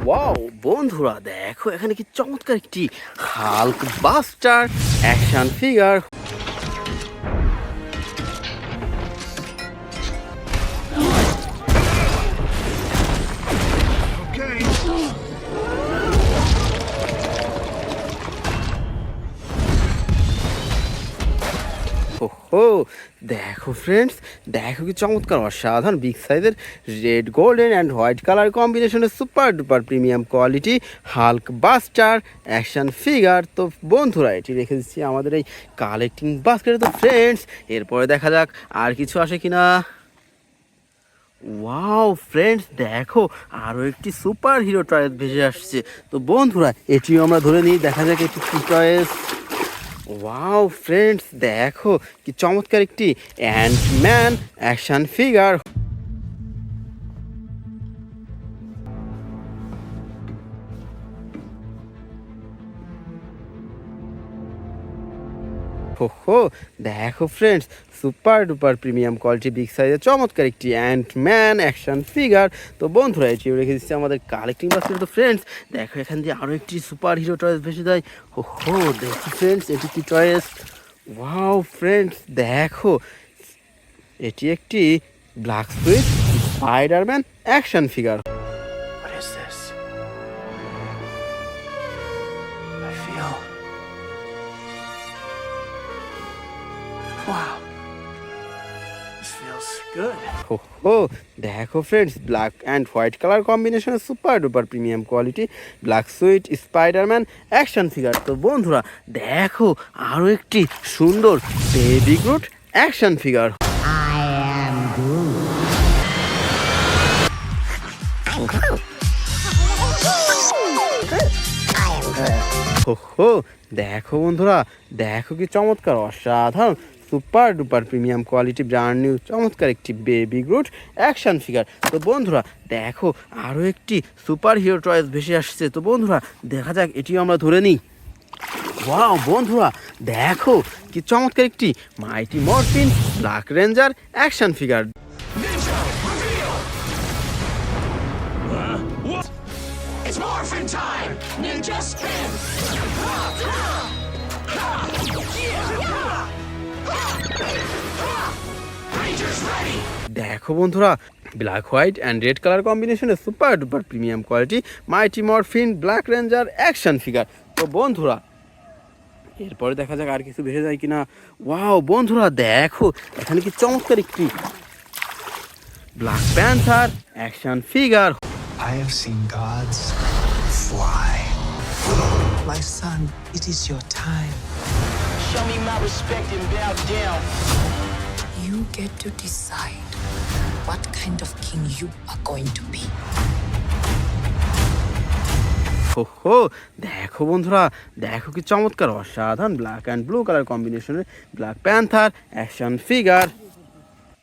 Wow বন্ধুরা, দেখো এখানে কি চমৎকার একটি হাল্ক বাস্টার অ্যাকশন ফিগার। ওহো, দেখো ফ্রেন্ডস, দেখো কি চমৎকার অসাধারণ বিগ সাইজের red golden and white colour কম্বিনেশনের super duper premium quality Hulkbuster action figure. তো বন্ধুরা, এটি রেখে দিচ্ছি আমাদের এই কালেক্টিং বাস্কেটে। তো ফ্রেন্ডস, এরপরে দেখা যাক আর কিছু আসে কিনা। ওয়াও ফ্রেন্ডস, দেখো আরও একটি সুপার হিরো টয়েস ভেসে আসছে। তো বন্ধুরা, এটিও আমরা ধরে নিই, দেখা যাক এটি কি টয়েস। ওয়াও ফ্রেন্ডস, দেখো কি চমৎকার একটি অ্যান্টম্যান অ্যাকশন ফিগার। হো, দেখো friends, super duper premium quality big সাইজের চমৎকার একটি অ্যান্টম্যান অ্যাকশন ফিগার। তো বন্ধুরা, এটিও রেখে দিচ্ছে আমাদের কালেক্টিং বাস্কেটে। তো ফ্রেন্ডস, দেখো এখান দিয়ে আরও একটি সুপার হিরো টয়েস ভেসে যায়। হো, দেখো ফ্রেন্ডস, এটি কি টয়েস। ওয়াও ফ্রেন্ডস, দেখো এটি একটি black suit Spiderman action figure. What is this? I feel... Wow. This feels good. হো, দেখো friends, black and white colour কম্বিনেশনের super duper premium quality black suit Spiderman action figure. তো বন্ধুরা, দেখো আরও একটি সুন্দর বেবি গ্রুট অ্যাকশন ফিগার। হো, দেখো বন্ধুরা, দেখো কি চমৎকার অসাধারণ super duper premium quality brand new চমৎকার একটি বেবি গ্রুট অ্যাকশন ফিগার। তো বন্ধুরা, দেখো আরও একটি সুপার হিরো টয়েস ভেসে আসছে। তো বন্ধুরা, দেখা যাক এটিও আমরা ধরে নিই। ওয়াও বন্ধুরা, দেখো কি চমৎকার একটি Mighty Morphin black ranger action figure. It's morphin' time! Ninja spin! Rangers ready! দেখো বন্ধুরা, black white and red colour কম্বিনেশনের super duper premium quality Mighty Morphin black ranger action figure. তো বন্ধুরা, এরপরে দেখা যাক আর কিছু ভেসে যায় কিনা। ওয়াও বন্ধুরা, দেখো এখানে কি চমৎকার একটি black Panther action figure. I have seen gods fly. My son, it is your time. Show me my respect and bow down. You get to decide what kind of king you are going to be. হো, দেখো বন্ধুরা, দেখো কি চমৎকার অসাধারণ black and blue colour কম্বিনেশনের Black Panther action figure.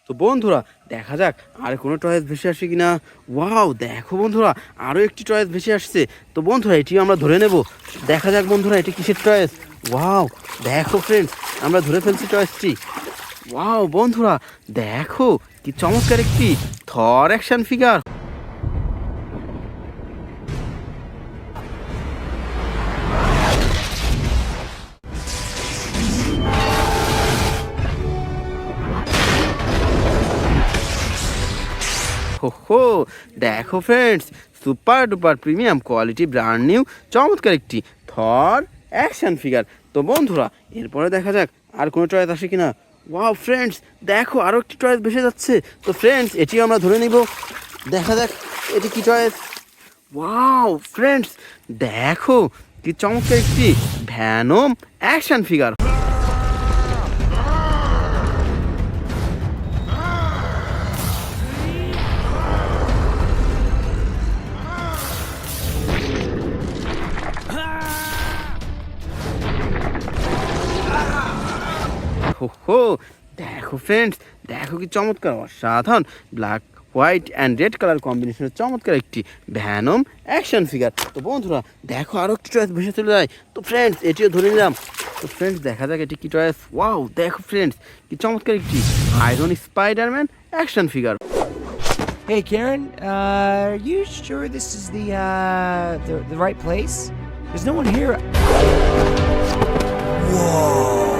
তো বন্ধুরা, দেখা যাক আর কোনো টয়েস ভেসে আসে কিনা। ওয়াও, দেখো বন্ধুরা, আরও একটি টয়েস ভেসে আসছে। তো বন্ধুরা, এটিও আমরা ধরে নেব। দেখা যাক বন্ধুরা, এটি কিসের টয়েস। ওয়াও, দেখো ফ্রেন্ডস, আমরা ধরে ফেলছি টয়েসটি। ওয়াও বন্ধুরা, দেখো কি চমৎকার একটি থর অ্যাকশন ফিগার। হো, দেখো friends, super duper premium quality brand new চমৎকার একটি থর অ্যাকশন ফিগার। তো বন্ধুরা, এরপরে দেখা যাক আর কোনো টয়েস আসে কিনা। ওয়াও ফ্রেন্ডস, দেখো আরও একটি টয়েস ভেসে যাচ্ছে। তো ফ্রেন্ডস, এটিও আমরা ধরে নিব। দেখা যাক এটি কি টয়েস। ওয়াও ফ্রেন্ডস, দেখো কি চমৎকার একটি ভ্যানম অ্যাকশন ফিগার। হো, দেখো ফ্রেন্ডস, দেখো কি চমৎকার অসাধারণ black white and red colour কম্বিনেশনের চমৎকার একটি ভ্যানম অ্যাকশন ফিগার। তো বন্ধুরা, দেখো আরও একটি টয়েস ভেসে চলে যায়। তো ফ্রেন্ডস, এটিও ধরে নিলাম। তো ফ্রেন্ডস, দেখা যাক এটি কি টয়েস। ওয়াও, দেখো ফ্রেন্ডস, কি চমৎকার একটি iron Spiderman action figure. Hey, Karen, are you sure this is the right place? There's no one here. Whoa.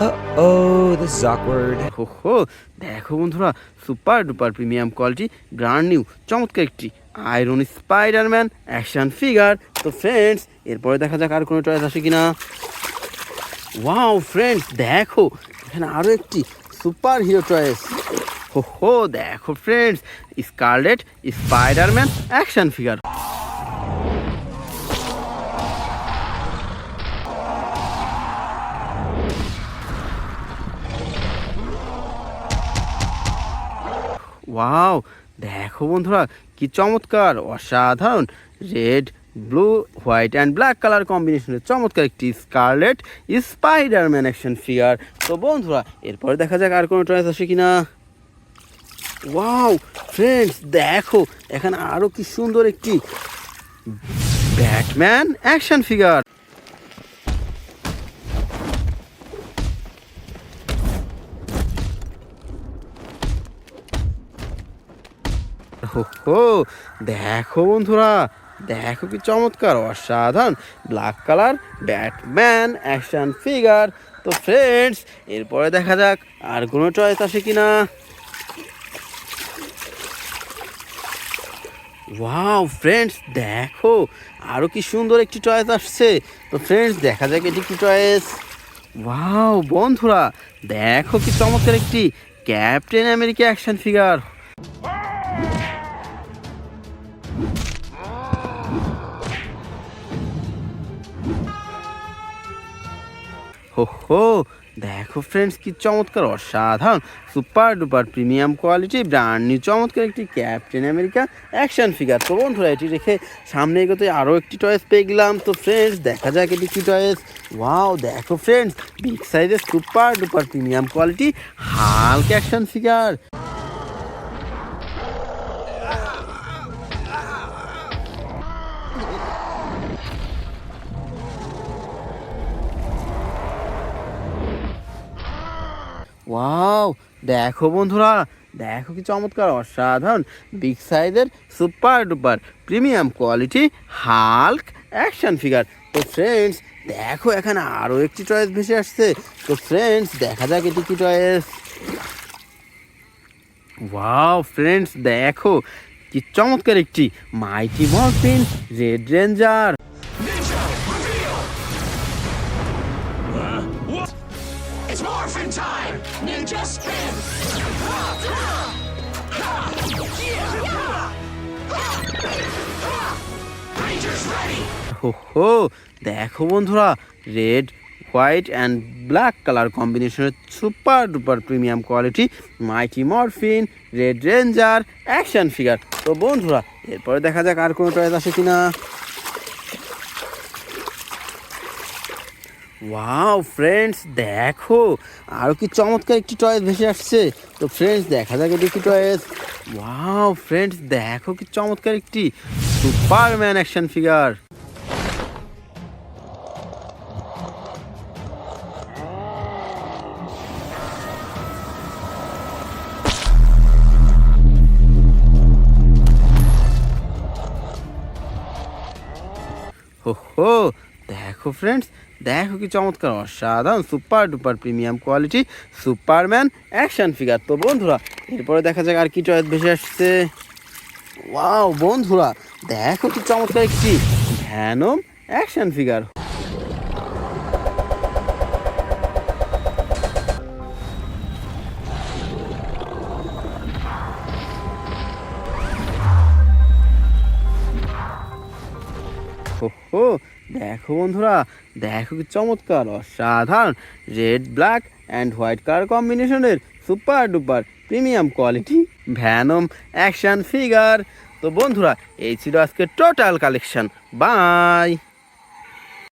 Uh-oh, this is awkward. হো হো, দেখো বন্ধুরা, super duper premium quality brand new চমৎকার একটি আয়রন স্পাইডারম্যান অ্যাকশন ফিগার। তো friends, এরপরে দেখা যাক আর কোনো চয়েস আসে কিনা। ওয়াও ফ্রেন্ডস, দেখো এখানে আরও একটি সুপার হিরো চয়েস। হো হো, দেখো friends, Scarlet Spiderman action figure. Wow, দেখো বন্ধুরা কি চমৎকার, অসাধারণ red blue white and black colour কম্বিনেশনের চমৎকার একটি স্কারলেট স্পাইডারম্যান অ্যাকশন ফিগার। তো বন্ধুরা, এরপরে দেখা যাক আর কোনো চয়েস আসে কিনা। ওয়াও ফ্রেন্ডস, দেখো এখানে আরও কি সুন্দর একটি ব্যাটম্যান অ্যাকশন ফিগার। হো, দেখো বন্ধুরা, দেখো কি চমৎকার, অসাধারণ black colour Batman action figure. তো ফ্রেন্ডস, এরপরে দেখা যাক আর কোনো চয়েস আসে কিনা। ওয়াও ফ্রেন্ডস, দেখো আরও কি সুন্দর একটি চয়েস আসছে। তো ফ্রেন্ডস, দেখা যাক এটি কি চয়েস। ওয়াও বন্ধুরা, দেখো কি চমৎকার একটি ক্যাপ্টেন আমেরিকা অ্যাকশন ফিগার। হো হো, দেখো ফ্রেন্ডস কি চমৎকার, অসাধারণ super duper premium quality brand new চমৎকার একটি ক্যাপ্টেন আমেরিকা অ্যাকশন ফিগার। তো বন্ধুরা, এটি রেখে সামনে এগোতে আরও একটি টয়েস পেয়ে গেলাম। তো ফ্রেন্ডস, দেখা যাক এটি কি টয়েস। ওয়াও, দেখো ফ্রেন্ডস, বিগ সাইজের super duper premium quality Hulk action figure. Wow, দেখো বন্ধুরা, দেখো কি চমৎকার, অসাধারণ বিগ সাইজের super duper premium quality Hulk action figure. তো ফ্রেন্ডস, দেখো এখানে আরও একটি চয়েস ভেসে আসছে। তো ফ্রেন্ডস, দেখা যাক এটি কি চয়েস। ওয়াও ফ্রেন্ডস, দেখো কি চমৎকার একটি Mighty Morphin red ranger. It's morphin' time! Ninja spin! Rangers ready! হো হো, দেখো বন্ধুরা, red white and black colour কম্বিনেশনের super duper premium quality Mighty Morphin red ranger action figure. তো বন্ধুরা, এরপরে দেখা যাক আর কোনো চয়েস আসে কিনা। ওয়াও ফ্রেন্ডস, দেখো আরও কি চমৎকার একটি টয়েস ভেসে আসছে। তো ফ্রেন্ডস, দেখা যাক এটি কি টয়েস। ওয়াও ফ্রেন্ডস, দেখো কি চমৎকার একটি সুপারম্যান অ্যাকশন ফিগার। হো হো, দেখো ফ্রেন্ডস, দেখো কি চমৎকার, অসাধারণ super duper premium quality Superman action figure. তো বন্ধুরা, এরপরে দেখা যাক আর কি চয়েস ভেসে আসছে। ওয়াও বন্ধুরা, দেখো কি চমৎকার একটি ভ্যানম অ্যাকশন ফিগার। হো হো, দেখো বন্ধুরা, দেখো কি চমৎকার, অসাধারণ red black and white colour কম্বিনেশনের super duper premium quality Venom action figure. তো বন্ধুরা, এই ছিল আজকে টোটাল কালেকশন। বাই।